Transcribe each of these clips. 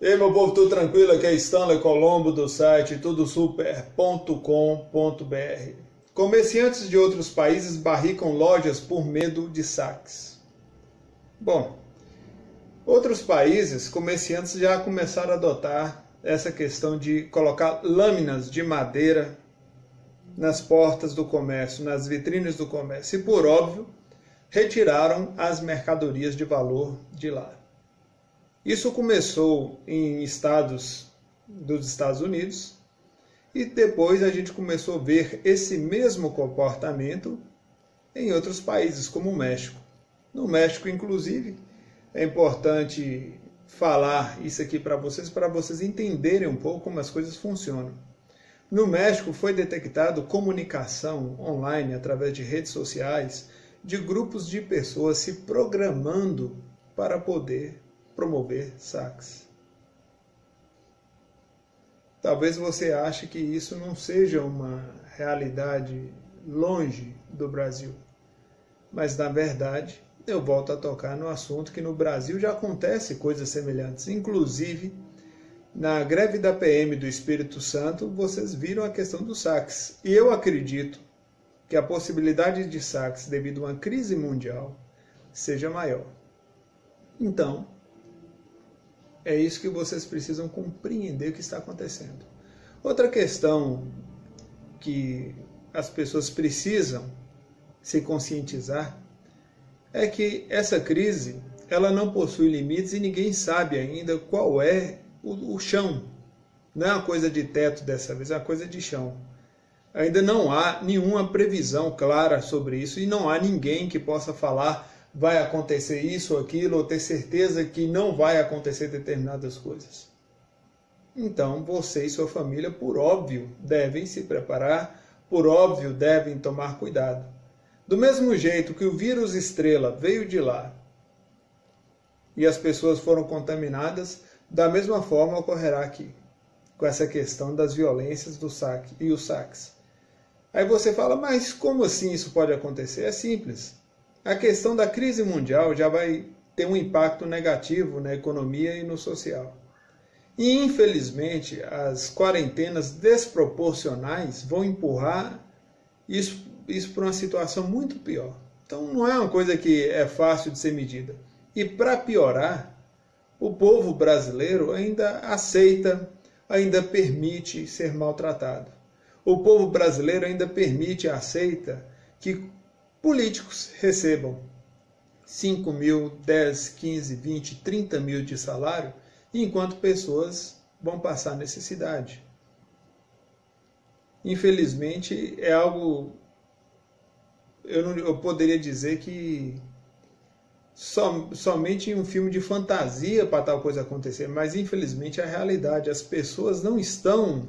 E aí, meu povo, tudo tranquilo? Aqui é Stanley Colombo do site tudosuper.com.br. Comerciantes de outros países barricam lojas por medo de saques. Bom, outros países, comerciantes já começaram a adotar essa questão de colocar lâminas de madeira nas portas do comércio, nas vitrines do comércio. E, por óbvio, retiraram as mercadorias de valor de lá. Isso começou em estados dos Estados Unidos e depois a gente começou a ver esse mesmo comportamento em outros países, como o México. No México, inclusive, é importante falar isso aqui para vocês entenderem um pouco como as coisas funcionam. No México foi detectado comunicação online através de redes sociais de grupos de pessoas se programando para poder promover saques. Talvez você ache que isso não seja uma realidade longe do Brasil, mas na verdade eu volto a tocar no assunto que no Brasil já acontece coisas semelhantes. Inclusive, na greve da PM do Espírito Santo, vocês viram a questão dos saques. E eu acredito que a possibilidade de saques devido a uma crise mundial seja maior. Então, é isso que vocês precisam compreender o que está acontecendo. Outra questão que as pessoas precisam se conscientizar é que essa crise ela não possui limites e ninguém sabe ainda qual é o chão. Não é uma coisa de teto dessa vez, é uma coisa de chão. Ainda não há nenhuma previsão clara sobre isso e não há ninguém que possa falar vai acontecer isso ou aquilo, ou ter certeza que não vai acontecer determinadas coisas. Então, você e sua família, por óbvio, devem se preparar, por óbvio, devem tomar cuidado. Do mesmo jeito que o vírus estrela veio de lá e as pessoas foram contaminadas, da mesma forma ocorrerá aqui, com essa questão das violências do saque e os saques. Aí você fala, mas como assim isso pode acontecer? É simples. A questão da crise mundial já vai ter um impacto negativo na economia e no social. E, infelizmente, as quarentenas desproporcionais vão empurrar isso para uma situação muito pior. Então, não é uma coisa que é fácil de ser medida. E, para piorar, o povo brasileiro ainda aceita, ainda permite ser maltratado. O povo brasileiro ainda permite e aceita que políticos recebam 5 mil, 10, 15, 20, 30 mil de salário, enquanto pessoas vão passar necessidade. Infelizmente, é algo, eu poderia dizer que somente em um filme de fantasia para tal coisa acontecer, mas infelizmente é a realidade. As pessoas não estão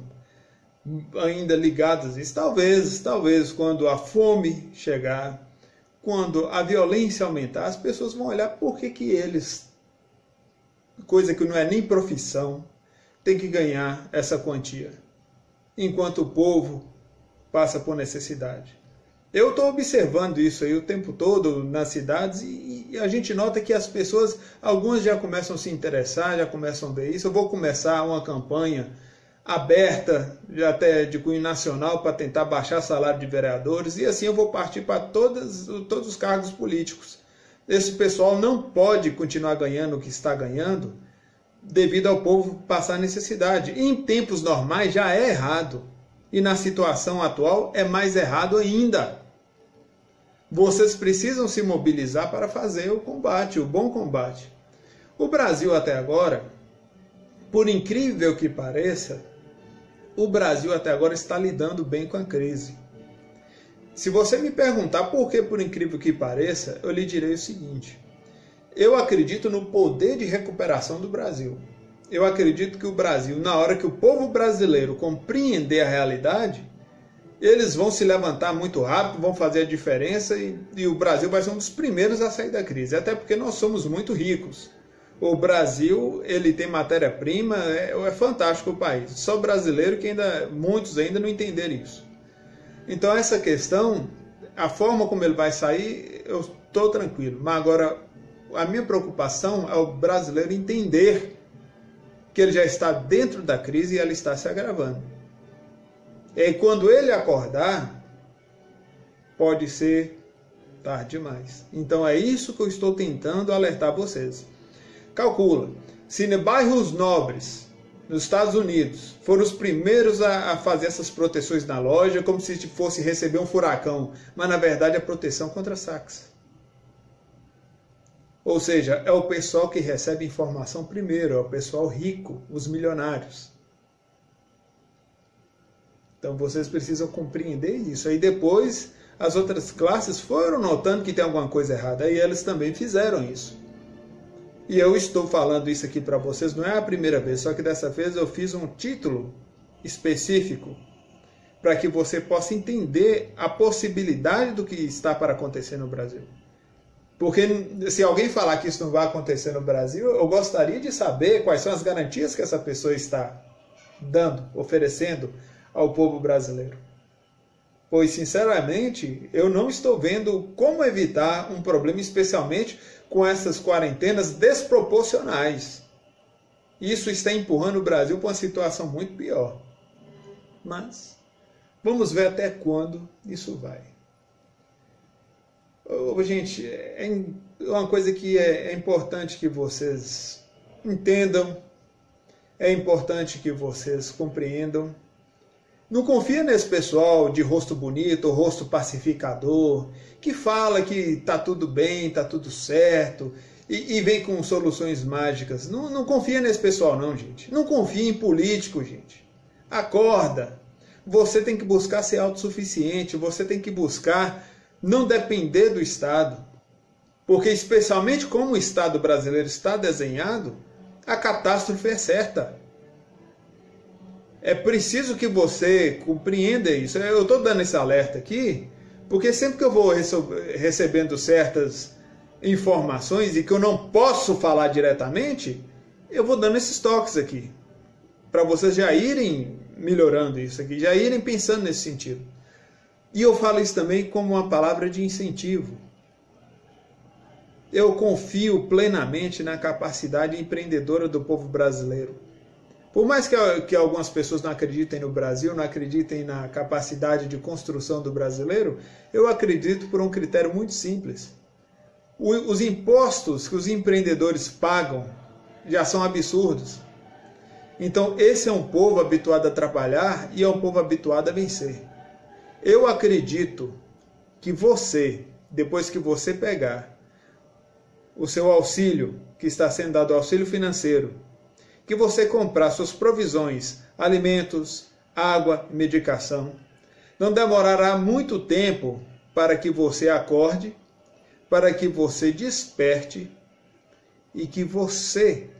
ainda ligadas a isso. Talvez quando a fome chegar, quando a violência aumentar, as pessoas vão olhar por que eles, coisa que não é nem profissão, tem que ganhar essa quantia, enquanto o povo passa por necessidade. Eu estou observando isso aí o tempo todo nas cidades e a gente nota que as pessoas, algumas já começam a se interessar, já começam a ver isso. Eu vou começar uma campanha aberta, até de cunho nacional, para tentar baixar o salário de vereadores, e assim eu vou partir para todos os cargos políticos. Esse pessoal não pode continuar ganhando o que está ganhando devido ao povo passar necessidade. Em tempos normais já é errado, e na situação atual é mais errado ainda. Vocês precisam se mobilizar para fazer o combate, o bom combate. O Brasil até agora, por incrível que pareça, o Brasil até agora está lidando bem com a crise. Se você me perguntar por que, por incrível que pareça, eu lhe direi o seguinte. Eu acredito no poder de recuperação do Brasil. Eu acredito que o Brasil, na hora que o povo brasileiro compreender a realidade, eles vão se levantar muito rápido, vão fazer a diferença e o Brasil vai ser um dos primeiros a sair da crise. Até porque nós somos muito ricos. O Brasil, ele tem matéria-prima, é fantástico o país. Só brasileiro que muitos ainda não entenderam isso. Então essa questão, a forma como ele vai sair, eu estou tranquilo. Mas agora, a minha preocupação é o brasileiro entender que ele já está dentro da crise e ela está se agravando. E aí, quando ele acordar, pode ser tarde demais. Então é isso que eu estou tentando alertar vocês. Calcula, se em bairros nobres, nos Estados Unidos, foram os primeiros a fazer essas proteções na loja, como se fosse receber um furacão, mas na verdade é proteção contra saques. Ou seja, é o pessoal que recebe informação primeiro, é o pessoal rico, os milionários. Então vocês precisam compreender isso. Aí depois as outras classes foram notando que tem alguma coisa errada, e eles também fizeram isso. E eu estou falando isso aqui para vocês, não é a primeira vez, só que dessa vez eu fiz um título específico para que você possa entender a possibilidade do que está para acontecer no Brasil. Porque se alguém falar que isso não vai acontecer no Brasil, eu gostaria de saber quais são as garantias que essa pessoa está dando, oferecendo ao povo brasileiro. Pois, sinceramente, eu não estou vendo como evitar um problema, especialmente com essas quarentenas desproporcionais. Isso está empurrando o Brasil para uma situação muito pior. Mas vamos ver até quando isso vai. Gente, é uma coisa que é importante que vocês entendam, é importante que vocês compreendam. Não confia nesse pessoal de rosto bonito, ou rosto pacificador, que fala que está tudo bem, está tudo certo, e vem com soluções mágicas. Não confia nesse pessoal não, gente. Não confia em político, gente. Acorda. Você tem que buscar ser autossuficiente, você tem que buscar não depender do Estado. Porque, especialmente como o Estado brasileiro está desenhado, a catástrofe é certa. É preciso que você compreenda isso. Eu estou dando esse alerta aqui, porque sempre que eu vou recebendo certas informações e que eu não posso falar diretamente, eu vou dando esses toques aqui, para vocês já irem melhorando isso aqui, já irem pensando nesse sentido. E eu falo isso também como uma palavra de incentivo. Eu confio plenamente na capacidade empreendedora do povo brasileiro. Por mais que algumas pessoas não acreditem no Brasil, não acreditem na capacidade de construção do brasileiro, eu acredito por um critério muito simples. Os impostos que os empreendedores pagam já são absurdos. Então, esse é um povo habituado a trabalhar e é um povo habituado a vencer. Eu acredito que você, depois que você pegar o seu auxílio, que está sendo dado auxílio financeiro, que você comprar suas provisões, alimentos, água, medicação, não demorará muito tempo para que você acorde, para que você desperte e que você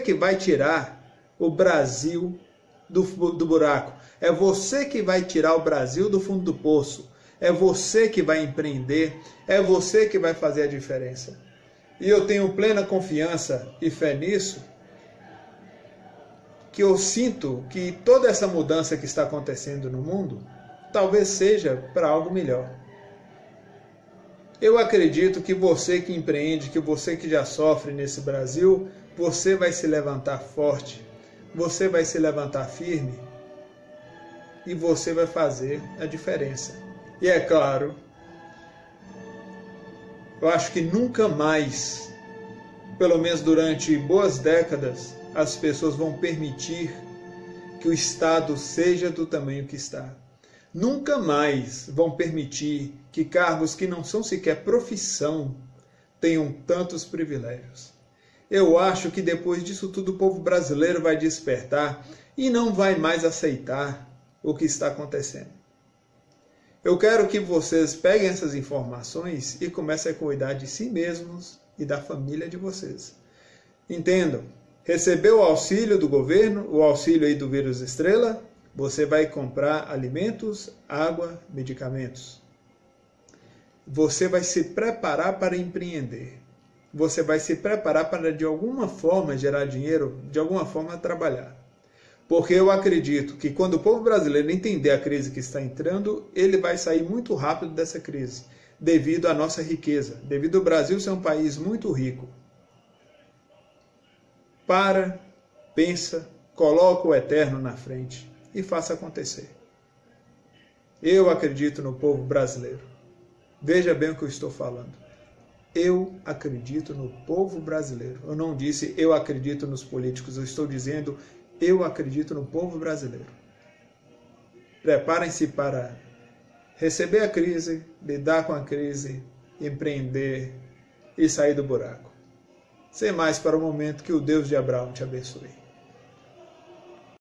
que vai tirar o Brasil do buraco. É você que vai tirar o Brasil do fundo do poço. É você que vai empreender. É você que vai fazer a diferença. E eu tenho plena confiança e fé nisso, que eu sinto que toda essa mudança que está acontecendo no mundo talvez seja para algo melhor. Eu acredito que você que empreende, que você que já sofre nesse Brasil, você vai se levantar forte, você vai se levantar firme e você vai fazer a diferença. E é claro, eu acho que nunca mais, pelo menos durante boas décadas, as pessoas vão permitir que o Estado seja do tamanho que está. Nunca mais vão permitir que cargos que não são sequer profissão tenham tantos privilégios. Eu acho que depois disso tudo o povo brasileiro vai despertar e não vai mais aceitar o que está acontecendo. Eu quero que vocês peguem essas informações e comecem a cuidar de si mesmos e da família de vocês. Entendam, recebeu o auxílio do governo, o auxílio aí do vírus estrela, você vai comprar alimentos, água, medicamentos. Você vai se preparar para empreender. Você vai se preparar para, de alguma forma, gerar dinheiro, de alguma forma, trabalhar. Porque eu acredito que quando o povo brasileiro entender a crise que está entrando, ele vai sair muito rápido dessa crise, devido à nossa riqueza, devido ao Brasil ser um país muito rico. pensa, coloca o eterno na frente e faça acontecer. Eu acredito no povo brasileiro. Veja bem o que eu estou falando. Eu acredito no povo brasileiro. Eu não disse eu acredito nos políticos, eu estou dizendo eu acredito no povo brasileiro. Preparem-se para receber a crise, lidar com a crise, empreender e sair do buraco. Sem mais para o momento, que o Deus de Abraão te abençoe.